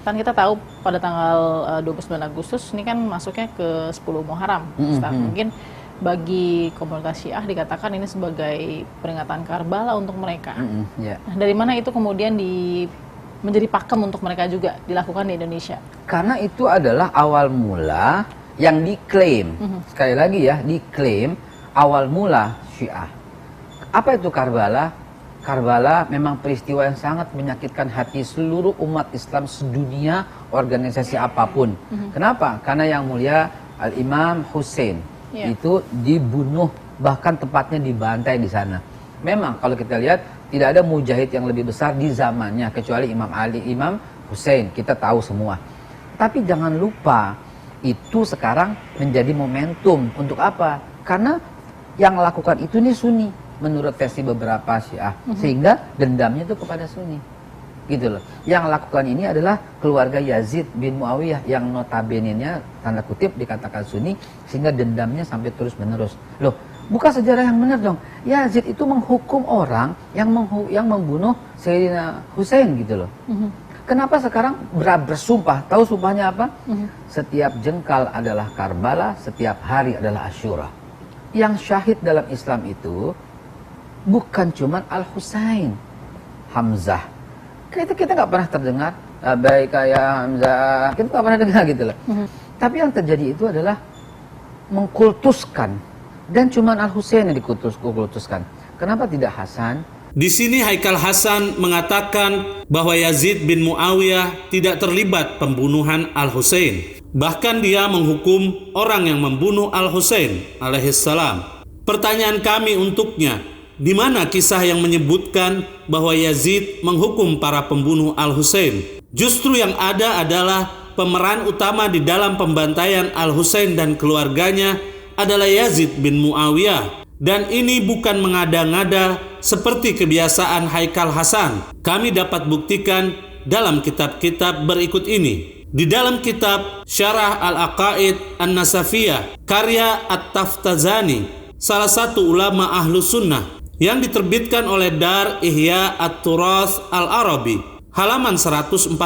Kan kita tahu pada tanggal 29 Agustus ini kan masuknya ke 10 Muharram. Ustaz. Mungkin bagi komunitas Syiah dikatakan ini sebagai peringatan Karbala untuk mereka. Nah, dari mana itu kemudian menjadi pakem untuk mereka juga dilakukan di Indonesia? Karena itu adalah awal mula yang diklaim. Sekali lagi ya, diklaim awal mula Syiah. Apa itu Karbala? Karbala memang peristiwa yang sangat menyakitkan hati seluruh umat Islam sedunia, organisasi apapun. Kenapa? Karena yang mulia Al-Imam Hussein itu dibunuh, bahkan tepatnya dibantai di sana. Memang kalau kita lihat tidak ada mujahid yang lebih besar di zamannya kecuali Imam Ali, Imam Hussein, kita tahu semua. Tapi jangan lupa itu sekarang menjadi momentum untuk apa? Karena yang lakukan itu nih Sunni menurut versi beberapa Syiah, sehingga dendamnya itu kepada Sunni, gitu loh. Yang lakukan ini adalah keluarga Yazid bin Muawiyah yang notabene-nya tanda kutip dikatakan Sunni, sehingga dendamnya sampai terus menerus. Loh, buka sejarah yang benar dong. Yazid itu menghukum orang yang membunuh Sayyidina Hussein, gitu loh. Kenapa sekarang bersumpah? Tahu sumpahnya apa? Setiap jengkal adalah Karbala, setiap hari adalah Asyura. Yang syahid dalam Islam itu bukan cuma Al-Husain, Hamzah. Kita nggak pernah terdengar baik kayak Hamzah, kita nggak pernah dengar gitu loh. Tapi yang terjadi itu adalah mengkultuskan, dan cuma Al-Husain yang dikultuskan. Kenapa tidak Hasan? Di sini Haikal Hasan mengatakan bahwa Yazid bin Muawiyah tidak terlibat pembunuhan Al-Husain. Bahkan dia menghukum orang yang membunuh Al-Husain alaihissalam. Pertanyaan kami untuknya, di mana kisah yang menyebutkan bahwa Yazid menghukum para pembunuh Al-Husain? Justru yang ada adalah pemeran utama di dalam pembantaian Al-Husain dan keluarganya adalah Yazid bin Muawiyah. Dan ini bukan mengada-ngada seperti kebiasaan Haikal Hasan. Kami dapat buktikan dalam kitab-kitab berikut ini. Di dalam kitab Syarah Al-Aqaid An-Nasafiyah karya At-Taftazani, salah satu ulama Ahlus Sunnah, yang diterbitkan oleh Dar Ihya At-Turath Al-Arabi, halaman 149.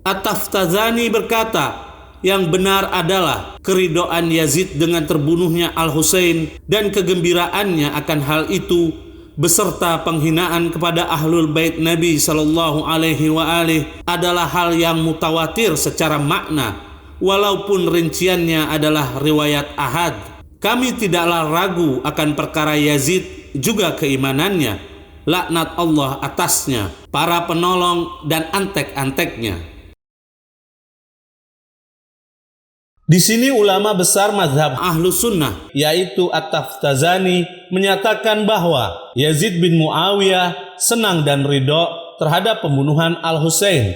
At-Taftazani berkata, yang benar adalah keridoan Yazid dengan terbunuhnya Al-Husain dan kegembiraannya akan hal itu, beserta penghinaan kepada Ahlul Bait Nabi Sallallahu Alaihi Wasallam adalah hal yang mutawatir secara makna, walaupun rinciannya adalah riwayat ahad. Kami tidaklah ragu akan perkara Yazid juga keimanannya, laknat Allah atasnya, para penolong dan antek-anteknya. Di sini ulama besar mazhab Ahlus Sunnah, yaitu At-Taftazani, menyatakan bahwa Yazid bin Muawiyah senang dan ridho terhadap pembunuhan Al-Husain.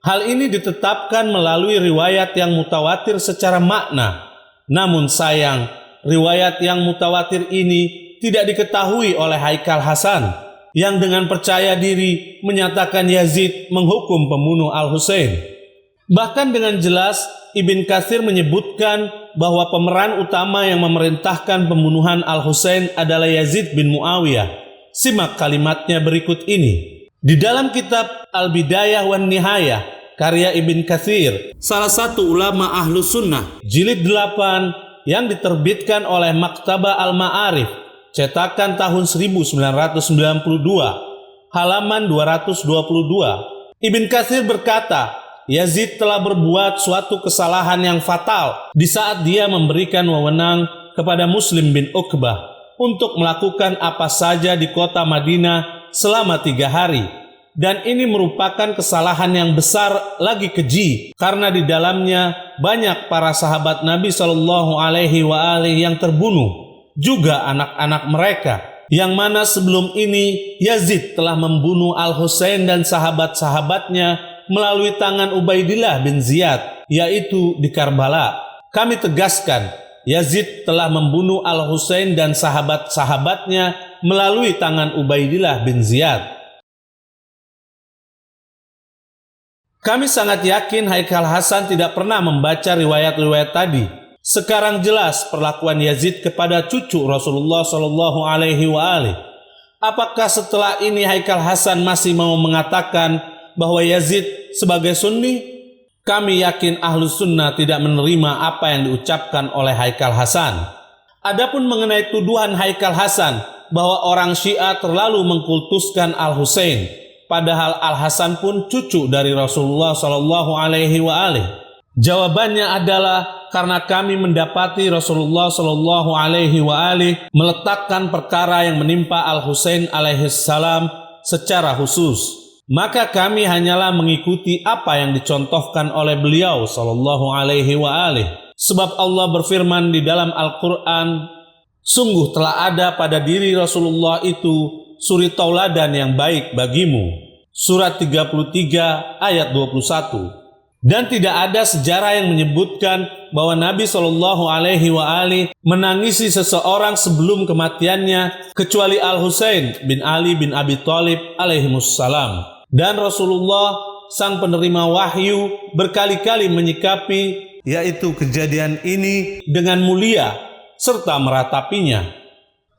Hal ini ditetapkan melalui riwayat yang mutawatir secara makna. Namun sayang, riwayat yang mutawatir ini tidak diketahui oleh Haikal Hasan, yang dengan percaya diri menyatakan Yazid menghukum pembunuh Al-Husain. Bahkan dengan jelas Ibn Katsir menyebutkan bahwa pemeran utama yang memerintahkan pembunuhan Al-Husain adalah Yazid bin Muawiyah. Simak kalimatnya berikut ini. Di dalam kitab Al-Bidayah wan Nihayah karya Ibn Katsir, salah satu ulama Ahlus Sunnah, jilid 8 yang diterbitkan oleh Maktabah Al-Ma'arif, cetakan tahun 1992, halaman 222. Ibn Katsir berkata, Yazid telah berbuat suatu kesalahan yang fatal di saat dia memberikan wewenang kepada Muslim bin Uqbah untuk melakukan apa saja di kota Madinah selama 3 hari. Dan ini merupakan kesalahan yang besar lagi keji, karena di dalamnya banyak para sahabat Nabi Shallallahu Alaihi Wasallam yang terbunuh, juga anak-anak mereka, yang mana sebelum ini Yazid telah membunuh Al-Husain dan sahabat-sahabatnya melalui tangan Ubaidillah bin Ziyad, yaitu di Karbala. Kami tegaskan, Yazid telah membunuh Al-Husain dan sahabat-sahabatnya melalui tangan Ubaidillah bin Ziyad. Kami sangat yakin Haikal Hasan tidak pernah membaca riwayat-riwayat tadi. Sekarang jelas perlakuan Yazid kepada cucu Rasulullah Shallallahu Alaihi Wasallam. Apakah setelah ini Haikal Hasan masih mau mengatakan bahwa Yazid sebagai Sunni? Kami yakin Ahlus Sunnah tidak menerima apa yang diucapkan oleh Haikal Hasan. Adapun mengenai tuduhan Haikal Hasan bahwa orang Syiah terlalu mengkultuskan Al-Husain, padahal Al-Hasan pun cucu dari Rasulullah Shallallahu Alaihi Wasallam. Jawabannya adalah karena kami mendapati Rasulullah Shallallahu Alaihi Wasallam meletakkan perkara yang menimpa Al-Husain alaihissalam secara khusus. Maka kami hanyalah mengikuti apa yang dicontohkan oleh beliau Shallallahu Alaihi Wasallam. Sebab Allah berfirman di dalam Al-Quran, sungguh telah ada pada diri Rasulullah itu suri tauladan yang baik bagimu. Surat 33 ayat 21. Dan tidak ada sejarah yang menyebutkan bahwa Nabi Shallallahu Alaihi Wasallam menangisi seseorang sebelum kematiannya kecuali Al-Husain bin Ali bin Abi Thalib alaihimussalam. Dan Rasulullah sang penerima wahyu berkali-kali menyikapi yaitu kejadian ini dengan mulia serta meratapinya.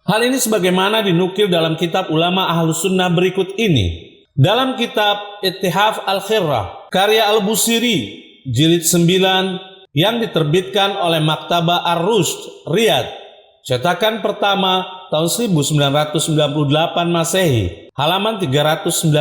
Hal ini sebagaimana dinukil dalam kitab ulama Ahlus Sunnah berikut ini. Dalam kitab Ittihaf Al-Khirrah karya Al-Busiri jilid 9 yang diterbitkan oleh Maktabah Ar-Rushd Riyadh, cetakan pertama tahun 1998 Masehi, halaman 319.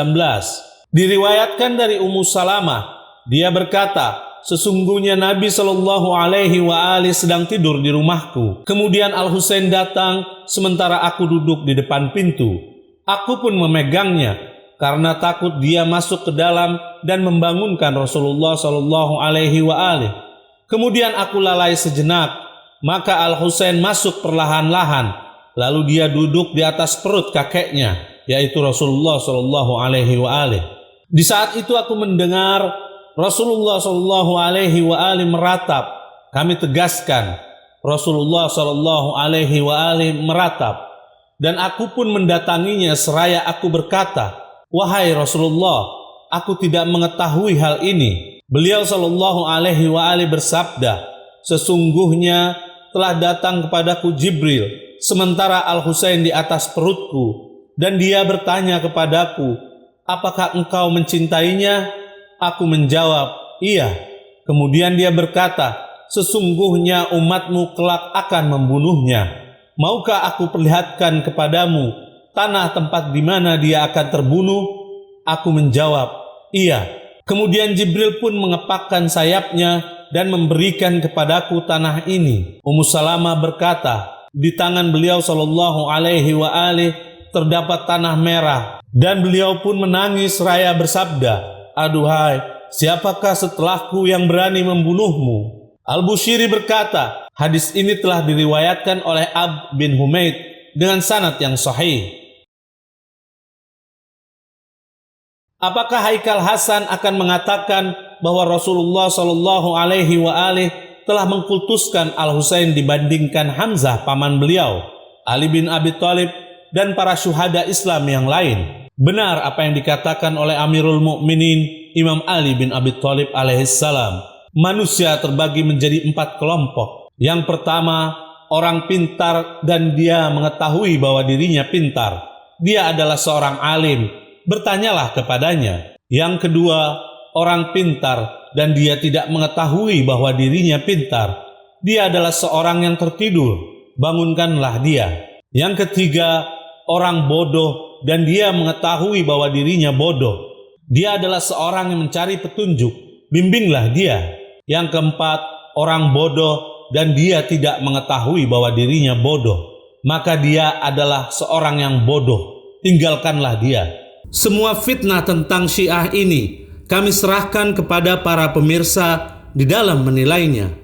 Diriwayatkan dari Ummu Salamah, dia berkata, sesungguhnya Nabi Shallallahu Alaihi Wasallam sedang tidur di rumahku. Kemudian Al-Husain datang sementara aku duduk di depan pintu. Aku pun memegangnya karena takut dia masuk ke dalam dan membangunkan Rasulullah Shallallahu Alaihi Wasallam. Kemudian aku lalai sejenak, maka Al-Husain masuk perlahan-lahan, lalu dia duduk di atas perut kakeknya, yaitu Rasulullah Shallallahu Alaihi Wasallam. Di saat itu aku mendengar Rasulullah Shallallahu Alaihi Wasallam meratap. Kami tegaskan, Rasulullah Shallallahu Alaihi Wasallam meratap, dan aku pun mendatanginya seraya aku berkata, wahai Rasulullah, aku tidak mengetahui hal ini. Beliau Shallallahu Alaihi Wasallam bersabda, sesungguhnya telah datang kepadaku Jibril, sementara Al-Husain di atas perutku, dan dia bertanya kepadaku, apakah engkau mencintainya? Aku menjawab, iya. Kemudian dia berkata, sesungguhnya umatmu kelak akan membunuhnya. Maukah aku perlihatkan kepadamu tanah tempat di mana dia akan terbunuh? Aku menjawab, iya. Kemudian Jibril pun mengepakkan sayapnya dan memberikan kepadaku tanah ini. Ummu Salamah berkata, di tangan beliau Shallallahu Alaihi Wasallam terdapat tanah merah, dan beliau pun menangis seraya bersabda, aduhai, siapakah setelahku yang berani membunuhmu? Al-Busiri berkata, hadis ini telah diriwayatkan oleh Abd bin Humaid dengan sanad yang sahih. Apakah Haikal Hasan akan mengatakan bahwa Rasulullah Shallallahu Alaihi Wasallam telah mengkultuskan Al-Husain dibandingkan Hamzah paman beliau, Ali bin Abi Thalib, dan para syuhada Islam yang lain? Benar apa yang dikatakan oleh Amirul Mukminin Imam Ali bin Abi Thalib alaihissalam. Manusia terbagi menjadi 4 kelompok. Yang pertama, orang pintar dan dia mengetahui bahwa dirinya pintar. Dia adalah seorang alim, bertanyalah kepadanya. Yang kedua, orang pintar dan dia tidak mengetahui bahwa dirinya pintar. Dia adalah seorang yang tertidur, bangunkanlah dia. Yang ketiga, orang bodoh dan dia mengetahui bahwa dirinya bodoh. Dia adalah seorang yang mencari petunjuk, bimbinglah dia. Yang keempat, orang bodoh dan dia tidak mengetahui bahwa dirinya bodoh. Maka dia adalah seorang yang bodoh, tinggalkanlah dia. Semua fitnah tentang Syiah ini kami serahkan kepada para pemirsa di dalam menilainya.